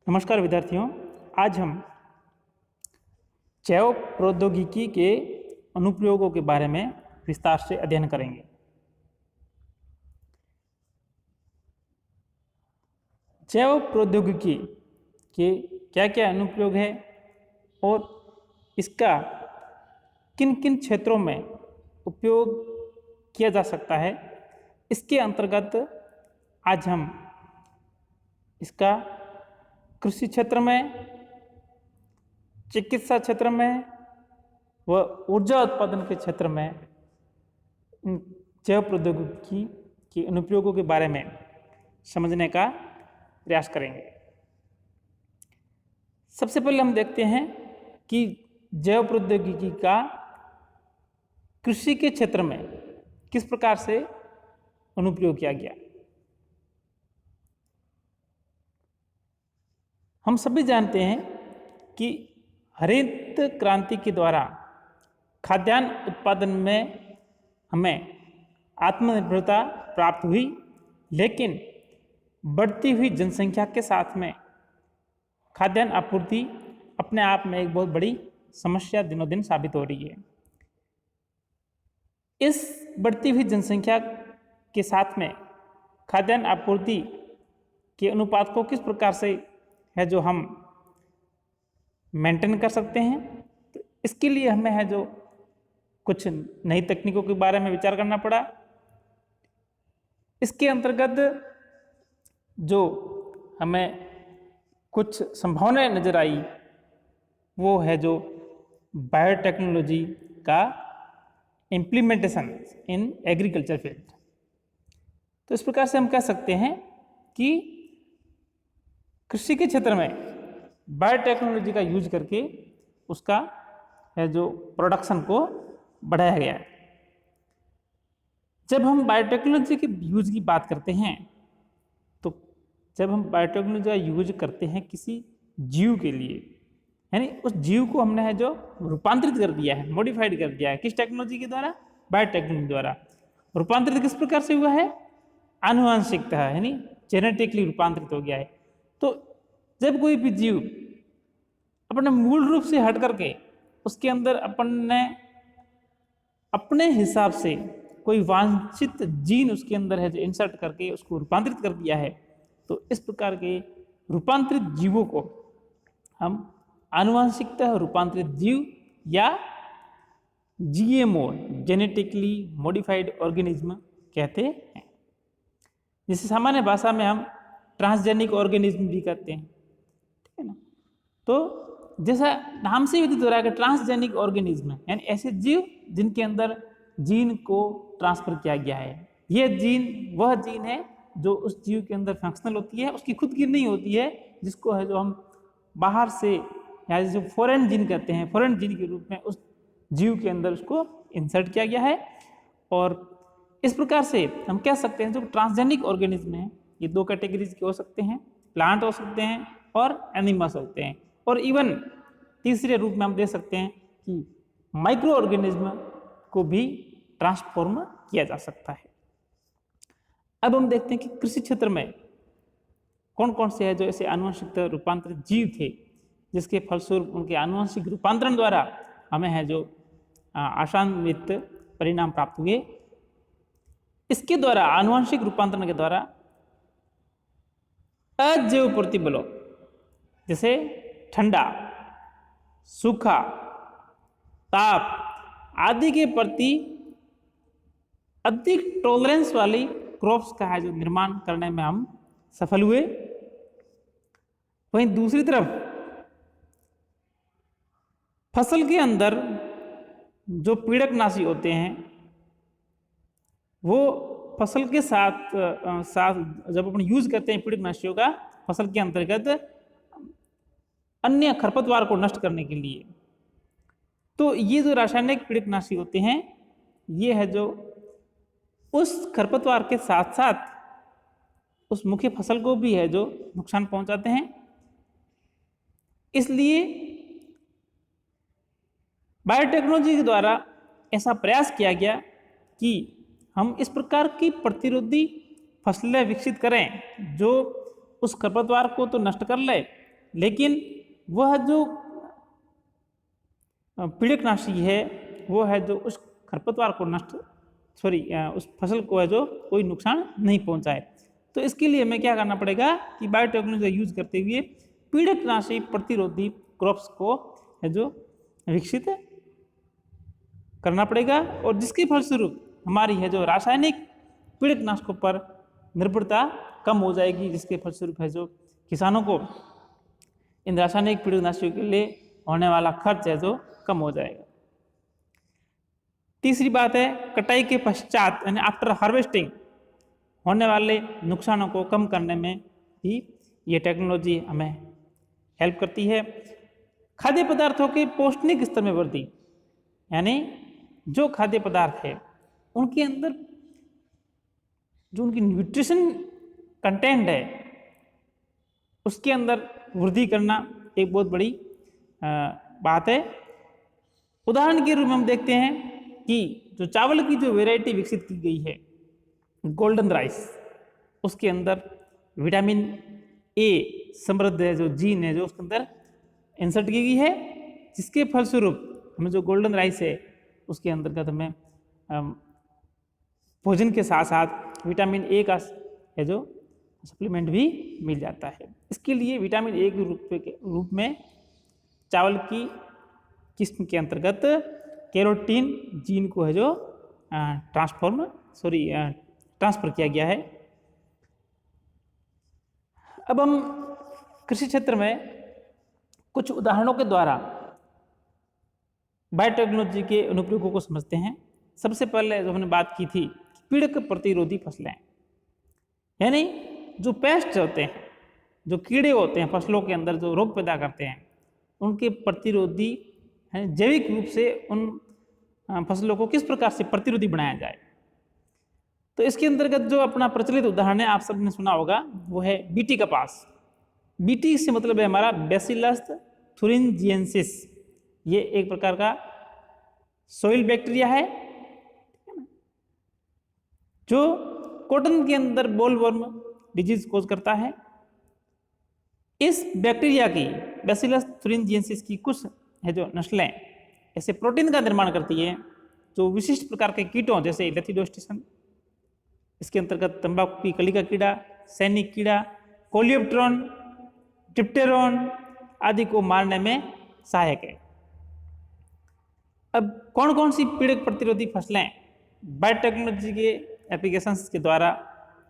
नमस्कार विद्यार्थियों, आज हम जैव प्रौद्योगिकी के अनुप्रयोगों के बारे में विस्तार से अध्ययन करेंगे। जैव प्रौद्योगिकी के क्या क्या अनुप्रयोग है और इसका किन किन क्षेत्रों में उपयोग किया जा सकता है, इसके अंतर्गत आज हम इसका कृषि क्षेत्र में, चिकित्सा क्षेत्र में व ऊर्जा उत्पादन के क्षेत्र में इन जैव प्रौद्योगिकी के अनुप्रयोगों के बारे में समझने का प्रयास करेंगे। सबसे पहले हम देखते हैं कि जैव प्रौद्योगिकी का कृषि के क्षेत्र में किस प्रकार से अनुप्रयोग किया गया। हम सभी जानते हैं कि हरित क्रांति के द्वारा खाद्यान्न उत्पादन में हमें आत्मनिर्भरता प्राप्त हुई, लेकिन बढ़ती हुई जनसंख्या के साथ में खाद्यान्न आपूर्ति अपने आप में एक बहुत बड़ी समस्या दिनों दिन साबित हो रही है। इस बढ़ती हुई जनसंख्या के साथ में खाद्यान्न आपूर्ति के अनुपात को किस प्रकार से है जो हम मेंटेन कर सकते हैं, तो इसके लिए हमें है जो कुछ नई तकनीकों के बारे में विचार करना पड़ा। इसके अंतर्गत जो हमें कुछ संभावनाएं नजर आई वो है जो बायोटेक्नोलॉजी का इम्प्लीमेंटेशन इन एग्रीकल्चर फील्ड। तो इस प्रकार से हम कह सकते हैं कि कृषि के क्षेत्र में बायोटेक्नोलॉजी का यूज करके उसका है जो प्रोडक्शन को बढ़ाया गया है। जब हम बायोटेक्नोलॉजी के यूज की बात करते हैं, तो जब हम बायोटेक्नोलॉजी का यूज करते हैं किसी जीव के लिए, यानी उस जीव को हमने है जो रूपांतरित कर दिया है, मॉडिफाइड कर दिया है, किस टेक्नोलॉजी के द्वारा? बायोटेक्नोलॉजी द्वारा। रूपांतरित किस प्रकार से हुआ है? आनुवांशिकता, यानी जेनेटिकली रूपांतरित हो गया है। तो जब कोई भी जीव अपने मूल रूप से हट करके उसके अंदर अपन ने अपने हिसाब से कोई वांछित जीन उसके अंदर है जो इंसर्ट करके उसको रूपांतरित कर दिया है, तो इस प्रकार के रूपांतरित जीवों को हम आनुवांशिकता रूपांतरित जीव या जीएमओ, जेनेटिकली मॉडिफाइड ऑर्गेनिज्म कहते हैं। जिसे सामान्य भाषा में हम ट्रांसजेनिक ऑर्गेनिज्म भी कहते हैं, ठीक है ना। तो जैसा नाम से विदित हो रहा है कि ट्रांसजेनिक ऑर्गेनिज्म है, यानी ऐसे जीव जिनके अंदर जीन को ट्रांसफर किया गया है। यह जीन वह जीन है जो उस जीव के अंदर फंक्शनल होती है, उसकी खुद की नहीं होती है, जिसको है जो हम बाहर से या जो फॉरेन जीन कहते हैं, फॉरेन जीन के रूप में उस जीव के अंदर उसको इंसर्ट किया गया है। और इस प्रकार से हम कह सकते हैं जो ट्रांसजेनिक ऑर्गेनिज्म है, ये दो कैटेगरीज के हो सकते हैं, प्लांट हो सकते हैं और एनिमल्स होते हैं। और इवन तीसरे रूप में हम दे सकते हैं कि माइक्रो ऑर्गेनिज्म को भी ट्रांसफॉर्म किया जा सकता है। अब हम देखते हैं कि कृषि क्षेत्र में कौन कौन से है जो ऐसे आनुवंशिक रूपांतरित जीव थे जिसके फलस्वरूप उनके आनुवंशिक रूपांतरण द्वारा हमें है जो आशान्वित परिणाम प्राप्त हुए। इसके द्वारा, आनुवंशिक रूपांतरण के द्वारा अजैव प्रतिबलों जैसे ठंडा, सूखा, ताप आदि के प्रति अधिक टॉलरेंस वाली क्रॉप्स का है जो निर्माण करने में हम सफल हुए। वहीं दूसरी तरफ फसल के अंदर जो पीड़कनाशी होते हैं वो फसल के साथ जब अपन यूज करते हैं पीड़कनाशियों का फसल के अंतर्गत अन्य खरपतवार को नष्ट करने के लिए, तो ये जो रासायनिक पीड़कनाशी होते हैं ये है जो उस खरपतवार के साथ साथ उस मुख्य फसल को भी है जो नुकसान पहुंचाते हैं। इसलिए बायोटेक्नोलॉजी के द्वारा ऐसा प्रयास किया गया कि हम इस प्रकार की प्रतिरोधी फसलें विकसित करें जो उस खरपतवार को तो नष्ट कर ले, लेकिन वह जो पीड़कनाशी है वो है जो उस खरपतवार को उस फसल को है जो कोई नुकसान नहीं पहुंचाए। तो इसके लिए हमें क्या करना पड़ेगा कि बायोटेक्नोलॉजी का यूज करते हुए पीड़कनाशी प्रतिरोधी क्रॉप्स को है जो विकसित करना पड़ेगा, और जिसके फलस्वरूप हमारी है जो रासायनिक पीड़कनाशकों पर निर्भरता कम हो जाएगी, जिसके फलस्वरूप है जो किसानों को इन रासायनिक पीड़कनाशकों के लिए होने वाला खर्च है जो कम हो जाएगा। तीसरी बात है कटाई के पश्चात यानी आफ्टर हार्वेस्टिंग होने वाले नुकसानों को कम करने में भी ये टेक्नोलॉजी हमें हेल्प करती है। खाद्य पदार्थों के पौष्टिक स्तर में वृद्धि, यानी जो खाद्य पदार्थ है उनके अंदर जो उनकी न्यूट्रिशन कंटेंट है उसके अंदर वृद्धि करना एक बहुत बड़ी बात है। उदाहरण के रूप में हम देखते हैं कि जो चावल की जो वैरायटी विकसित की गई है गोल्डन राइस, उसके अंदर विटामिन ए समृद्ध है जो जीन है जो उसके अंदर इंसर्ट की गई है, जिसके फलस्वरूप हमें जो गोल्डन राइस है उसके अंतर्गत हमें भोजन के साथ साथ विटामिन ए का है जो सप्लीमेंट भी मिल जाता है। इसके लिए विटामिन ए के रूप में चावल की किस्म के अंतर्गत कैरोटीन जीन को है जो ट्रांसफर किया गया है। अब हम कृषि क्षेत्र में कुछ उदाहरणों के द्वारा बायोटेक्नोलॉजी के अनुप्रयोगों को समझते हैं। सबसे पहले जो हमने बात की थी पीड़क प्रतिरोधी फसलें, यानी जो पेस्ट होते हैं, जो कीड़े होते हैं फसलों के अंदर जो रोग पैदा करते हैं, उनके प्रतिरोधी जैविक रूप से उन फसलों को किस प्रकार से प्रतिरोधी बनाया जाए। तो इसके अंतर्गत जो अपना प्रचलित उदाहरण है आप सबने सुना होगा वो है बीटी कपास। बीटी से मतलब है हमारा बैसिलस थुरिंजिएंसिस, ये एक प्रकार का सोइल बैक्टीरिया है जो कॉटन के अंदर बोलवर्म डिजीज कोज करता है। इस बैक्टीरिया की बैसिलस थुरिंजिएंसिस की कुछ है जो नस्लें ऐसे प्रोटीन का निर्माण करती है जो विशिष्ट प्रकार के कीटों जैसे लेथिडोस्टिसन, इसके अंतर्गत तंबाकू की कली का कीड़ा, सैनिक कीड़ा, कोलियोप्टेरॉन, डिप्टेरॉन आदि को मारने में सहायक है। अब कौन कौन सी पीड़क प्रतिरोधी फसलें बायोटेक्नोलॉजी के एप्लीकेशंस के द्वारा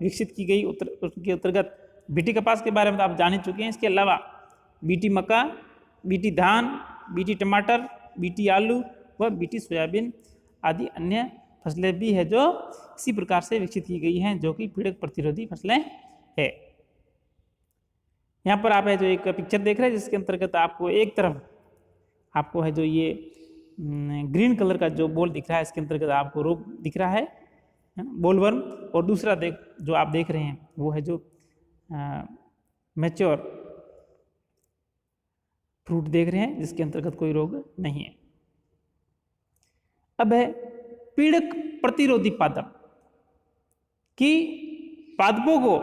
विकसित की गई उसके अंतर्गत बीटी कपास के बारे में तो आप जान ही चुके हैं। इसके अलावा बीटी मक्का, बीटी धान, बीटी टमाटर, बीटी आलू व बीटी सोयाबीन आदि अन्य फसलें भी है जो इसी प्रकार से विकसित की गई हैं जो कि पीड़क प्रतिरोधी फसलें है। यहाँ पर आप है जो एक पिक्चर देख रहे हैं जिसके अंतर्गत आपको एक तरफ आपको है जो ये ग्रीन कलर का जो बॉल दिख रहा है, इसके अंतर्गत आपको रोग दिख रहा है ना, बोलवर्म, और दूसरा जो आप देख रहे हैं वो है जो मैच्योर फ्रूट देख रहे हैं जिसके अंतर्गत कोई रोग नहीं है। अब है पीड़क प्रतिरोधी पादप कि पादपों को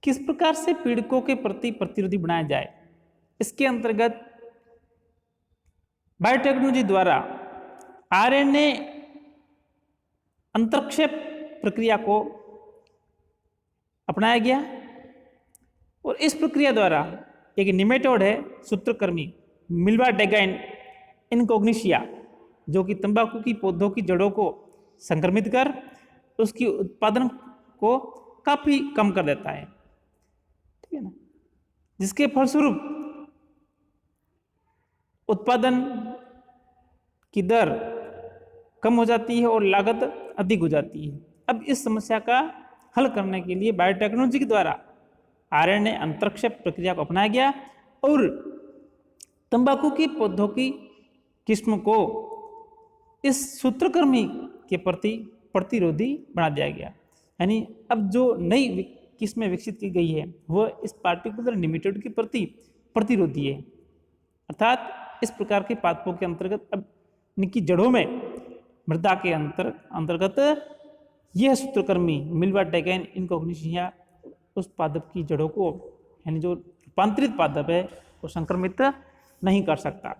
किस प्रकार से पीड़कों के प्रति प्रतिरोधी बनाया जाए। इसके अंतर्गत बायोटेक्नोलॉजी द्वारा आरएनए अंतरक्षेप प्रक्रिया को अपनाया गया, और इस प्रक्रिया द्वारा एक निमेटोड है सूत्रकृमि मिल्वाडेगा इनकॉग्निशिया जो कि तंबाकू की पौधों की जड़ों को संक्रमित कर उसकी उत्पादन को काफी कम कर देता है, ठीक है ना, जिसके फलस्वरूप उत्पादन की दर कम हो जाती है और लागत अधिक हो जाती है। अब इस समस्या का हल करने के लिए बायोटेक्नोलॉजी के द्वारा आरएनए अंतरक्षेप प्रक्रिया को अपनाया गया और तंबाकू की पौधों की किस्म को इस सूत्रकृमि के प्रति प्रतिरोधी बना दिया गया। यानी अब जो नई किस्में विकसित की गई है वह इस पार्टिकुलर निमेटोड के प्रति प्रतिरोधी है, अर्थात इस प्रकार के पादपों के अंतर्गत अब इनकी जड़ों में मृदा के अंतर्गत यह सूत्रकृमि मिल्वाडेगा इनकॉग्निशिया उस पादप की जड़ों को यानी जो रूपांतरित पादप है वो संक्रमित नहीं कर सकता।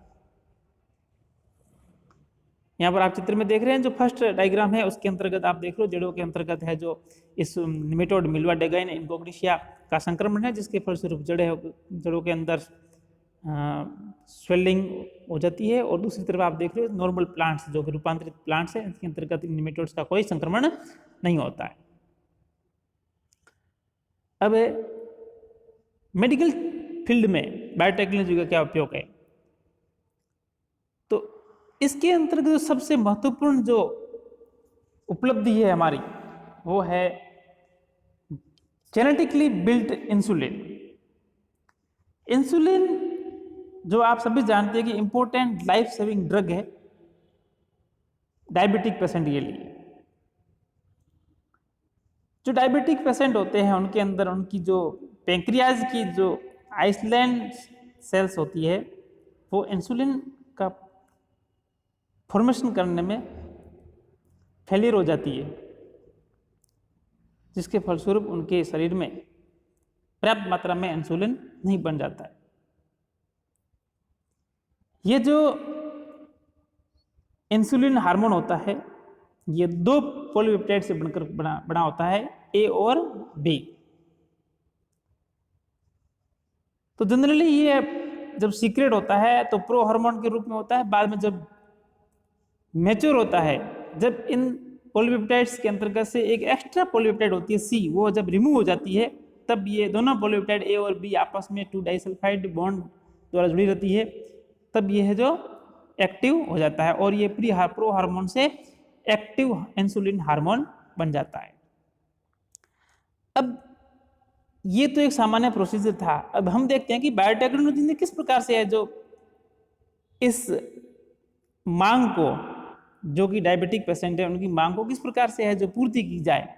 यहाँ पर आप चित्र में देख रहे हैं जो फर्स्ट डायग्राम है उसके अंतर्गत आप देख रहे हो जड़ों के अंतर्गत है जो इस निमेटोड मिल्वा डेगाइन इनकोग्निशिया का संक्रमण है, जिसके फलस्वरूप जड़ों के अंदर स्वेलिंग हो जाती है। और दूसरी तरफ आप देख रहे हो नॉर्मल प्लांट्स जो कि रूपांतरित प्लांट्स है, इसके अंतर्गत निमेटोड्स का कोई संक्रमण नहीं होता है। अब मेडिकल फील्ड में बायोटेक्नोलॉजी का क्या उपयोग है, तो इसके अंतर्गत जो सबसे महत्वपूर्ण जो उपलब्धि है हमारी वो है जेनेटिकली बिल्ट इंसुलिन। इंसुलिन जो आप सभी जानते हैं कि इंपॉर्टेंट लाइफ सेविंग ड्रग है डायबिटिक पेशेंट के लिए। जो डायबिटिक पेशेंट होते हैं उनके अंदर उनकी जो पैंक्रियाज की जो आइसलैंड सेल्स होती है वो इंसुलिन का फॉर्मेशन करने में फेलियर हो जाती है, जिसके फलस्वरूप उनके शरीर में पर्याप्त मात्रा में इंसुलिन नहीं बन जाता है। ये जो इंसुलिन हार्मोन होता है ये दो पॉलीपेप्टाइड से बनकर बना होता है, ए और बी। तो जनरली ये जब सीक्रेट होता है तो प्रो हार्मोन के रूप में होता है, बाद में जब मैच्योर होता है, जब इन पॉलीपेप्टाइड्स के अंतर्गत से एक एक्स्ट्रा पॉलीपेप्टाइड होती है सी, वो जब रिमूव हो जाती है तब ये दोनों पॉलीपेप्टाइड ए और बी आपस में 2 डाइसल्फाइड बॉन्ड द्वारा जुड़ी रहती है, तब ये है जो एक्टिव हो जाता है और ये प्रो हार्मोन से एक्टिव इंसुलिन हार्मोन बन जाता है। अब ये तो एक सामान्य प्रोसीजर था। अब हम देखते हैं कि बायोटेक्नोलॉजी ने किस प्रकार से है जो इस मांग को, जो कि डायबिटिक पेशेंट है उनकी मांग को किस प्रकार से है जो पूर्ति की जाए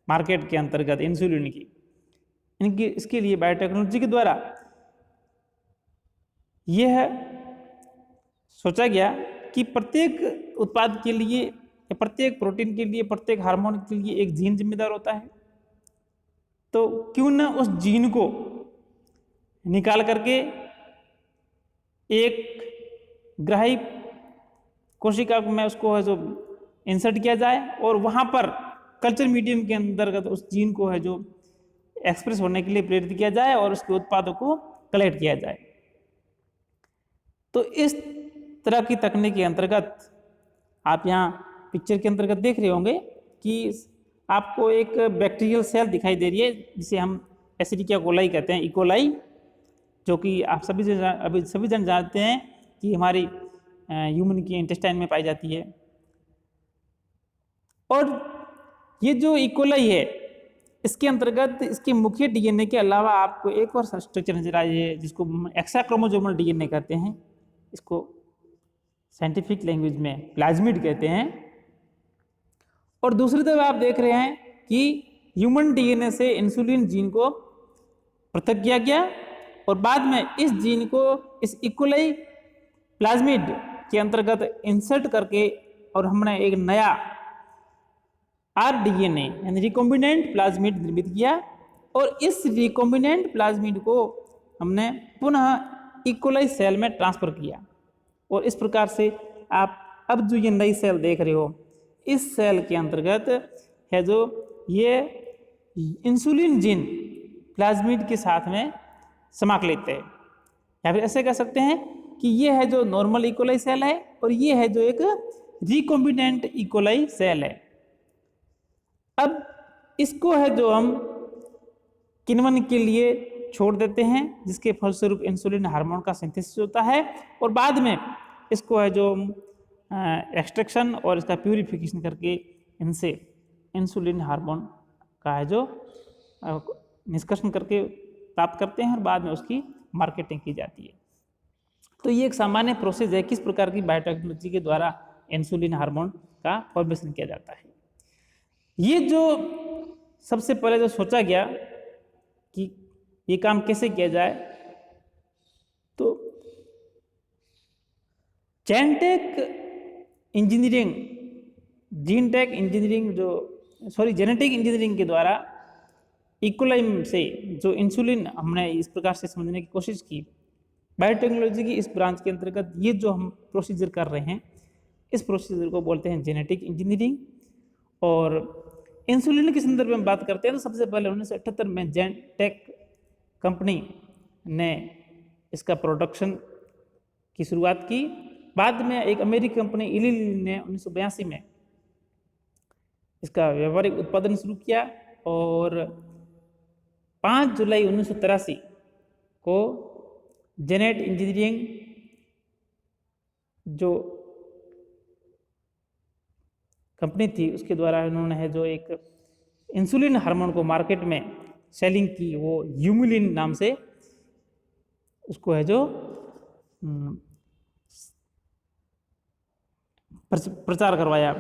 मार्केट के अंतर्गत इंसुलिन की, इसके लिए बायोटेक्नोलॉजी के द्वारा यह सोचा गया कि प्रत्येक उत्पाद के लिए या प्रत्येक प्रोटीन के लिए, प्रत्येक हार्मोन के लिए एक जीन जिम्मेदार होता है। तो क्यों ना उस जीन को निकाल करके एक ग्राही कोशिका में उसको है जो इंसर्ट किया जाए और वहाँ पर कल्चर मीडियम के अंतर्गत उस जीन को है जो एक्सप्रेस होने के लिए प्रेरित किया जाए और उसके उत्पादों को कलेक्ट किया जाए। तो इस तरह की तकनीक के अंतर्गत आप यहाँ पिक्चर के अंतर्गत देख रहे होंगे कि आपको एक बैक्टीरियल सेल दिखाई दे रही है जिसे हम एसिडिकिया कोलाई कहते हैं, इकोलाई, जो कि आप सभी जन जानते हैं कि हमारी ह्यूमन की इंटेस्टाइन में पाई जाती है। और ये जो इकोलाई है इसके अंतर्गत इसके मुख्य डीएनए के अलावा आपको एक और स्ट्रक्चर नजर आई है जिसको एक्स्ट्रा क्रोमोसोमल डीएनए कहते हैं, इसको साइंटिफिक लैंग्वेज में प्लाज्मिड कहते हैं। और दूसरी तरफ आप देख रहे हैं कि ह्यूमन डीएनए से इंसुलिन जीन को पृथक किया गया और बाद में इस जीन को इस इकोलाई प्लाज्मिड के अंतर्गत इंसर्ट करके और हमने एक नया आरडीएनए यानी रिकॉम्बिनेंट प्लाज्मिड निर्मित किया और इस रिकॉम्बिनेंट प्लाज्मिड को हमने पुनः इकोलाई सेल में ट्रांसफर किया और इस प्रकार से आप अब जो ये नई सेल देख रहे हो इस सेल के अंतर्गत है जो ये इंसुलिन जीन प्लाज्मिड के साथ में समाकलित है, या फिर ऐसे कह सकते हैं कि ये है जो नॉर्मल इकोलाई सेल है और ये है जो एक रिकॉम्बिनेंट इकोलाई सेल है। अब इसको है जो हम किण्वन के लिए छोड़ देते हैं जिसके फलस्वरूप इंसुलिन हार्मोन का सिंथेसिस होता है और बाद में इसको है जो एक्सट्रैक्शन और इसका प्यूरिफिकेशन करके इनसे इंसुलिन हार्मोन का है जो निष्कर्षण करके प्राप्त करते हैं और बाद में उसकी मार्केटिंग की जाती है। तो ये एक सामान्य प्रोसेस है किस प्रकार की बायोटेक्नोलॉजी के द्वारा इंसुलिन हार्मोन का फॉर्मेशन किया जाता है। ये जो सबसे पहले जो सोचा गया कि ये काम कैसे किया जाए, तो जेनेटिक इंजीनियरिंग जेनेटिक इंजीनियरिंग के द्वारा इकोलाइम से जो इंसुलिन हमने इस प्रकार से समझने की कोशिश की, बायोटेक्नोलॉजी की इस ब्रांच के अंतर्गत ये जो हम प्रोसीजर कर रहे हैं, इस प्रोसीजर को बोलते हैं जेनेटिक इंजीनियरिंग। और इंसुलिन के संदर्भ में बात करते हैं तो सबसे पहले 1978 में जेनटेक कंपनी ने इसका प्रोडक्शन की शुरुआत की। बाद में एक अमेरिकी कंपनी इली लिली ने 1982 में इसका व्यावहारिक उत्पादन शुरू किया और 5 जुलाई 1983 को जेनेट इंजीनियरिंग जो कंपनी थी उसके द्वारा इन्होंने है जो एक इंसुलिन हार्मोन को मार्केट में सेलिंग की, वो ह्यूमुलिन नाम से उसको है जो प्रचार करवाया।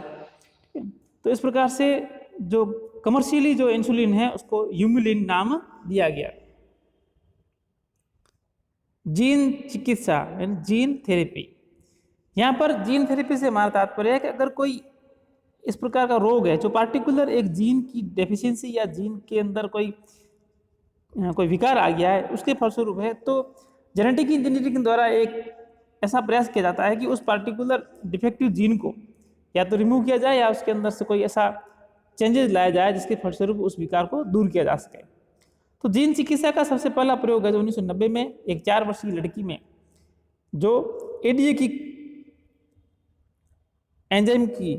तो इस प्रकार से जो कमर्शियली जो इंसुलिन है उसको ह्यूमुलिन नाम दिया गया। जीन चिकित्सा यानी जीन थेरेपी, यहाँ पर जीन थेरेपी से हमारा तात्पर्य है कि अगर कोई इस प्रकार का रोग है जो पार्टिकुलर एक जीन की डेफिशिएंसी या जीन के अंदर कोई विकार आ गया है, उसके फलस्वरूप है, तो जेनेटिक इंजीनियरिंग द्वारा एक ऐसा प्रयास किया जाता है कि उस पार्टिकुलर डिफेक्टिव जीन को या तो रिमूव किया जाए या उसके अंदर से कोई ऐसा चेंजेस लाया जाए जिसके फलस्वरूप उस विकार को दूर किया जा सके। तो जीन चिकित्सा का सबसे पहला प्रयोग है जो 1990 में एक 4 वर्षीय लड़की में जो एडीए की एंजाइम की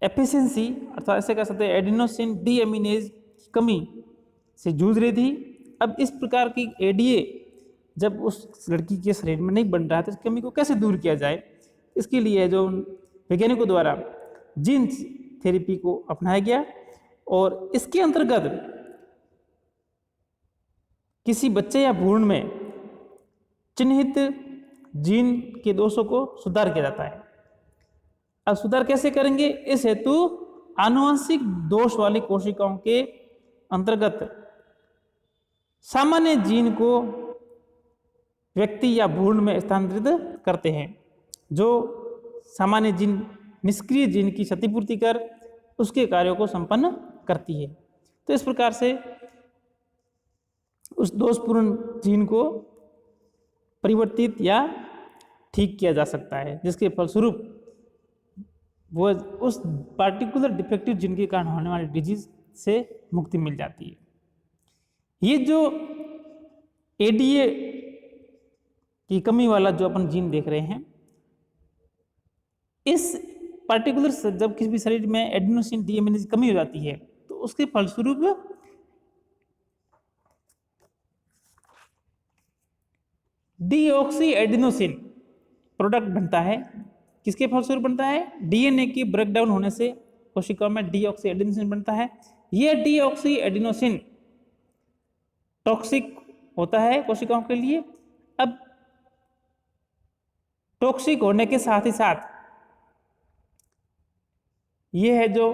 एफिशिएंसी अर्थात ऐसे कह सकते हैं एडिनोसिन डीएमिनेज की कमी से जूझ रही थी। अब इस प्रकार की एडीए जब उस लड़की के शरीर में नहीं बन रहा है तो इस कमी को कैसे दूर किया जाए, इसके लिए जो वैज्ञानिकों द्वारा जीन थेरेपी को अपनाया गया और इसके अंतर्गत किसी बच्चे या भ्रूण में चिन्हित जीन के दोषों को सुधार किया जाता है। अब सुधार कैसे करेंगे, इस हेतु आनुवंशिक दोष वाली कोशिकाओं के अंतर्गत सामान्य जीन को व्यक्ति या भ्रूण में स्थानांतरित करते हैं, जो सामान्य जीन निष्क्रिय जीन की क्षतिपूर्ति कर उसके कार्यों को संपन्न करती है। तो इस प्रकार से उस दोषपूर्ण जीन को परिवर्तित या ठीक किया जा सकता है, जिसके फलस्वरूप वो उस पार्टिकुलर डिफेक्टिव जीन के कारण होने वाली डिजीज से मुक्ति मिल जाती है। ये जो एडीए की कमी वाला जो अपन जीन देख रहे हैं, इस पार्टिकुलर जब किसी भी शरीर में एडिनोसिन डीएमिनेज की कमी हो जाती है तो उसके फलस्वरूप डीऑक्सी एडिनोसिन प्रोडक्ट बनता है। किसके फलस्वरूप बनता है, डीएनए की ब्रेकडाउन होने से कोशिकाओं में डीऑक्सी एडिनोसिन बनता है। यह डीऑक्सी एडिनोसिन टॉक्सिक होता है कोशिकाओं के लिए। अब टॉक्सिक होने के साथ ही साथ यह है जो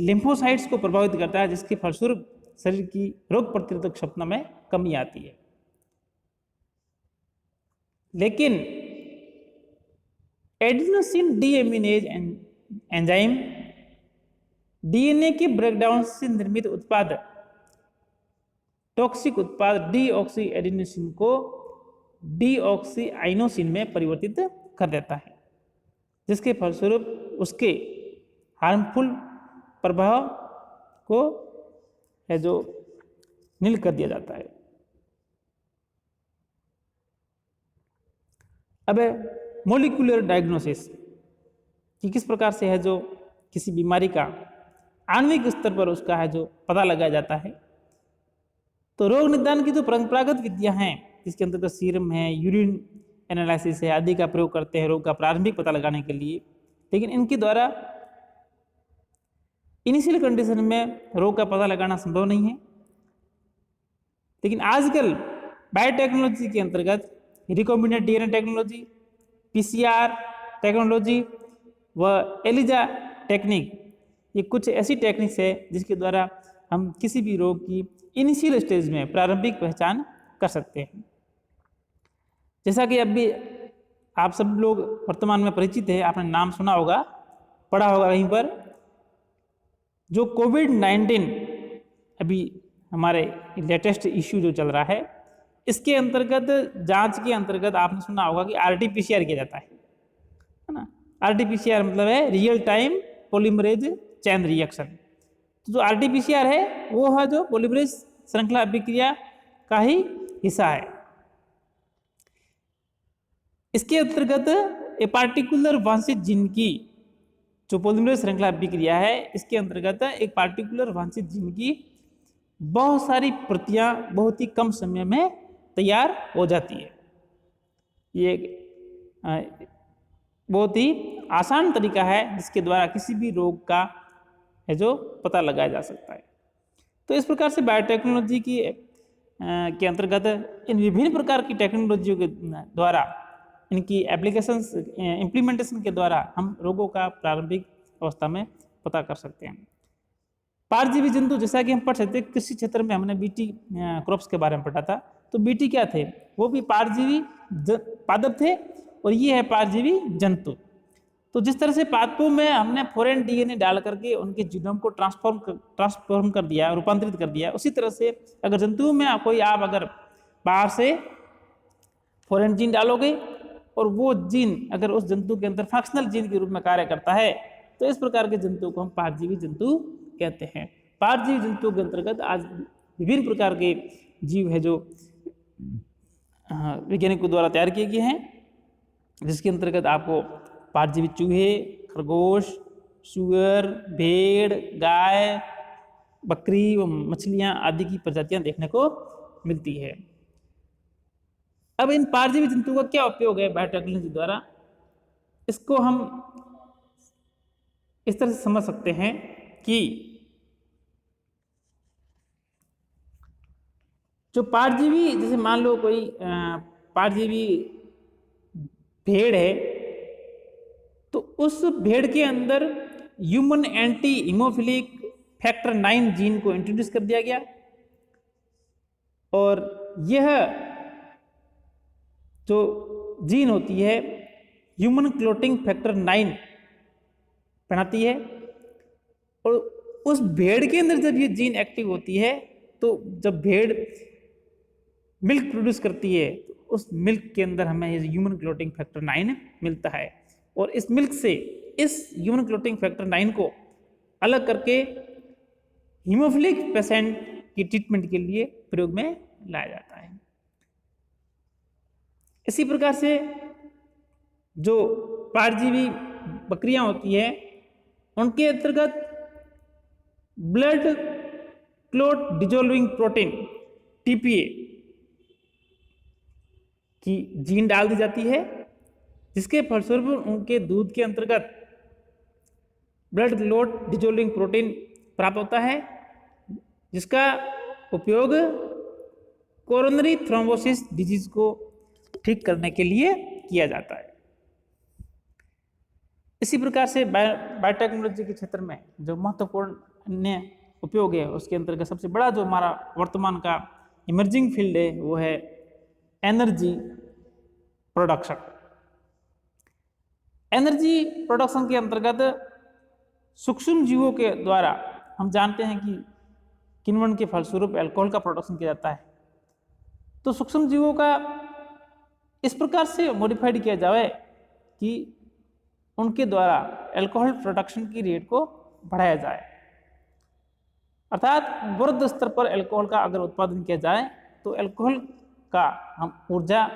लिम्फोसाइट्स को प्रभावित करता है, जिसके फलस्वरूप शरीर की रोग प्रतिरोधक क्षमता में कमी आती है। लेकिन एडिनोसिन डीएमिनेज एंजाइम डीएनए के ब्रेकडाउन से निर्मित उत्पाद टॉक्सिक उत्पाद डीऑक्सी एडिनोसिन को डीऑक्सी आइनोसिन में परिवर्तित कर देता है, जिसके फलस्वरूप उसके हार्मफुल प्रभाव को है जो नील कर दिया जाता है। अब मोलिकुलर डायग्नोसिस कि किस प्रकार से है जो किसी बीमारी का आणविक स्तर पर उसका है जो पता लगाया जाता है। तो रोग निदान की जो परंपरागत विधियां हैं, जिसके अंतर्गत सीरम है, यूरिन एनालिसिस है आदि का प्रयोग करते हैं रोग का प्रारंभिक पता लगाने के लिए, लेकिन इनके द्वारा इनिशियल कंडीशन में रोग का पता लगाना संभव नहीं है। लेकिन आजकल बायोटेक्नोलॉजी के अंतर्गत recombinant DNA technology, PCR technology व एलिजा टेक्निक, ये कुछ ऐसी टेक्निक्स है जिसके द्वारा हम किसी भी रोग की इनिशियल स्टेज में प्रारंभिक पहचान कर सकते हैं। जैसा कि अभी आप सब लोग वर्तमान में परिचित है, आपने नाम सुना होगा, पढ़ा होगा कहीं पर जो कोविड-19 अभी हमारे लेटेस्ट इश्यू जो चल रहा है, इसके अंतर्गत जांच के अंतर्गत आपने सुना होगा कि आरटी-पीसीआर किया जाता है ना। आरटी-पीसीआर मतलब है real time polymerase chain reaction. तो जो आरटी-पीसीआर है वो है जो पॉलीमरेज श्रृंखला अभिक्रिया का ही हिस्सा है। इसके अंतर्गत ए पार्टिकुलर वांछित जीन की जो पॉलीमरेज श्रृंखला अभिक्रिया है, इसके अंतर्गत एक पार्टिकुलर वांछित जीन की बहुत सारी प्रतियां बहुत ही कम समय में तैयार हो जाती है। ये बहुत ही आसान तरीका है जिसके द्वारा किसी भी रोग का है जो पता लगाया जा सकता है। तो इस प्रकार से बायोटेक्नोलॉजी की के अंतर्गत इन विभिन्न प्रकार की टेक्नोलॉजियों के द्वारा इनकी एप्लीकेशंस इम्प्लीमेंटेशन के द्वारा हम रोगों का प्रारंभिक अवस्था में पता कर सकते हैं। पारजीवी जंतु जैसा कि हम पढ़ सकते हैं, कृषि क्षेत्र में हमने बीटी क्रॉप्स के बारे में पढ़ा था। तो बीटी क्या थे? वो भी पारजीवी पादप थे और ये है पारजीवी जंतु। तो जिस तरह से पादपों में हमने फॉरेन डीएनए डाल करके उनके जीनोम को ट्रांसफॉर्म कर दिया, रूपांतरित कर दिया, उसी तरह से अगर जंतुओं में आप अगर बाहर से फॉरेन जीन डालोगे और वो जीन अगर उस जंतु के अंदर फंक्शनल जीन के रूप में कार्य करता है, तो इस प्रकार के जंतु को हम पारजीवी जंतु कहते हैं। पारजीवी जंतुओं के अंतर्गत आज विभिन्न प्रकार के जीव है जो वैज्ञानिकों द्वारा तैयार किए गए हैं, जिसके अंतर्गत आपको पारजीवी चूहे, खरगोश, सुअर, भेड़, गाय, बकरी व मछलियां आदि की प्रजातियां देखने को मिलती है। अब इन पारजीवी जंतुओं का क्या उपयोग है बायोटेक्नोलॉजी द्वारा? इसको हम इस तरह से समझ सकते हैं कि जो पारजीवी, जैसे मान लो कोई पारजीवी भेड़ है, तो उस भेड़ के अंदर human anti haemophilic factor 9 gene को इंट्रोड्यूस कर दिया गया और यह जो जीन होती है ह्यूमन क्लोटिंग फैक्टर 9 बनाती है। और उस भेड़ के अंदर जब ये जीन एक्टिव होती है, तो जब भेड़ मिल्क प्रोड्यूस करती है, तो उस मिल्क के अंदर हमें ये ह्यूमन क्लोटिंग फैक्टर 9 मिलता है और इस मिल्क से इस ह्यूमन क्लोटिंग फैक्टर 9 को अलग करके हीमोफिलिक पेशेंट की ट्रीटमेंट के लिए प्रयोग में लाया जाता है। इसी प्रकार से जो पारजीवी बकरियां होती है, उनके अंतर्गत blood clot dissolving protein TPA की जीन डाल दी जाती है, जिसके फलस्वरूप उनके दूध के अंतर्गत ब्लड क्लोट डिजोल्विंग प्रोटीन प्राप्त होता है, जिसका उपयोग कोरोनरी थ्रोम्बोसिस डिजीज को ठीक करने के लिए किया जाता है। इसी प्रकार से बायोटेक्नोलॉजी के क्षेत्र में जो महत्वपूर्ण अन्य उपयोग है, उसके अंतर्गत सबसे बड़ा जो हमारा वर्तमान का इमर्जिंग फील्ड है वो है एनर्जी प्रोडक्शन। एनर्जी प्रोडक्शन के अंतर्गत सूक्ष्म जीवों के द्वारा हम जानते हैं कि किण्वन के फलस्वरूप अल्कोहल का प्रोडक्शन किया जाता है। तो सूक्ष्म जीवों का इस प्रकार से मॉडिफाइड किया जाए कि उनके द्वारा अल्कोहल प्रोडक्शन की रेट को बढ़ाया जाए, अर्थात वृहद स्तर पर अल्कोहल का अगर उत्पादन किया जाए तो अल्कोहल का हम ऊर्जा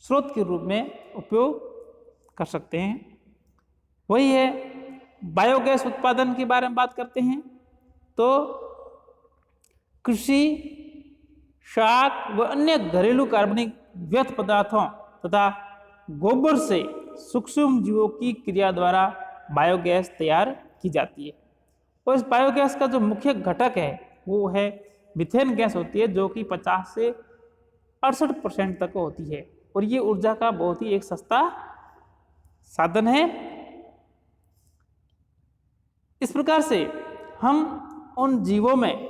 स्रोत के रूप में उपयोग कर सकते हैं। वही है बायोगैस उत्पादन के बारे में बात करते हैं, तो कृषि, शाक व अन्य घरेलू कार्बनिक व्यर्थ पदार्थों तथा गोबर से सूक्ष्म जीवों की क्रिया द्वारा बायोगैस तैयार की जाती है। और इस बायोगैस का जो मुख्य घटक है वो है मीथेन गैस होती है, जो कि 50 से 68% तक होती है और ये ऊर्जा का बहुत ही एक सस्ता साधन है। इस प्रकार से हम उन जीवों में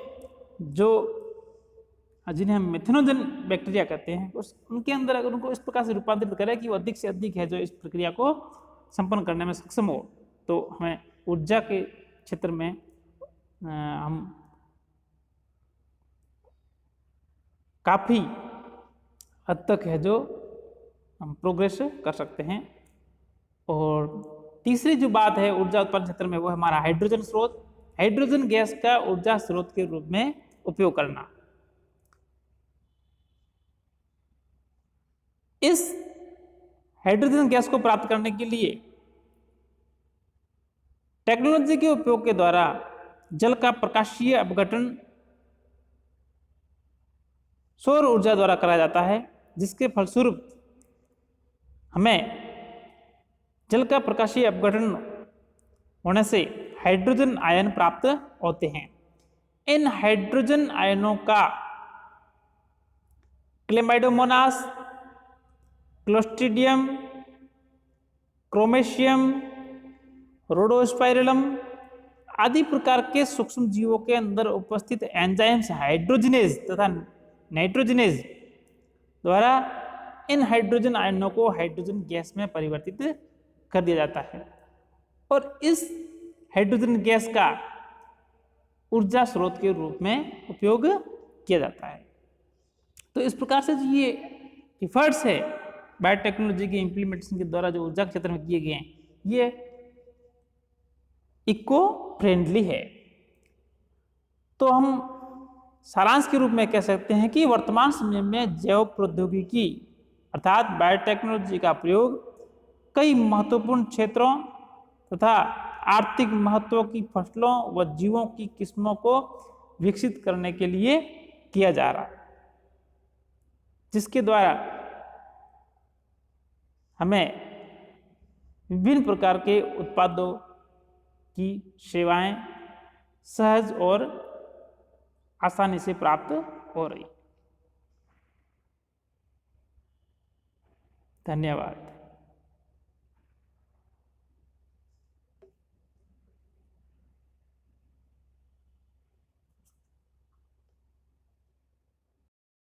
जो जिन्हें हम मिथेनोजन बैक्टीरिया कहते हैं, उनके अंदर अगर उनको इस प्रकार से रूपांतरित करें कि वो अधिक से अधिक है जो इस प्रक्रिया को संपन्न करने में सक्षम हो, तो हमें ऊर्जा के क्षेत्र में हम काफ़ी हद तक है जो हम प्रोग्रेस कर सकते हैं। और तीसरी जो बात है ऊर्जा उत्पादन क्षेत्र में, वो है हमारा हाइड्रोजन स्रोत। हाइड्रोजन गैस का ऊर्जा स्रोत के रूप में उपयोग करना। इस हाइड्रोजन गैस को प्राप्त करने के लिए टेक्नोलॉजी के उपयोग के द्वारा जल का प्रकाशीय अपघटन सौर ऊर्जा द्वारा कराया जाता है, जिसके फलस्वरूप हमें जल का प्रकाशीय अपघटन होने से हाइड्रोजन आयन प्राप्त होते हैं। इन हाइड्रोजन आयनों का क्लेमाइडोमोनास, क्लोस्ट्रीडियम, क्रोमेशियम, रोडोस्पाइरलम आदि प्रकार के सूक्ष्म जीवों के अंदर उपस्थित एंजाइम्स हाइड्रोजनेज तथा नाइट्रोजनेज द्वारा इन हाइड्रोजन आयनों को हाइड्रोजन गैस में परिवर्तित कर दिया जाता है और इस हाइड्रोजन गैस का ऊर्जा स्रोत के रूप में उपयोग किया जाता है। तो इस प्रकार से जो ये इफर्ट्स है बायोटेक्नोलॉजी के इम्प्लीमेंटेशन के द्वारा जो ऊर्जा क्षेत्र में किए गए हैं, ये इको फ्रेंडली है। तो हम सारांश के रूप में कह सकते हैं कि वर्तमान समय में जैव प्रौद्योगिकी अर्थात बायोटेक्नोलॉजी का प्रयोग कई महत्वपूर्ण क्षेत्रों तथा आर्थिक महत्व की फसलों व जीवों की किस्मों को विकसित करने के लिए किया जा रहा है, जिसके द्वारा हमें विभिन्न प्रकार के उत्पादों की सेवाएं सहज और आसानी से प्राप्त हो रही। धन्यवाद।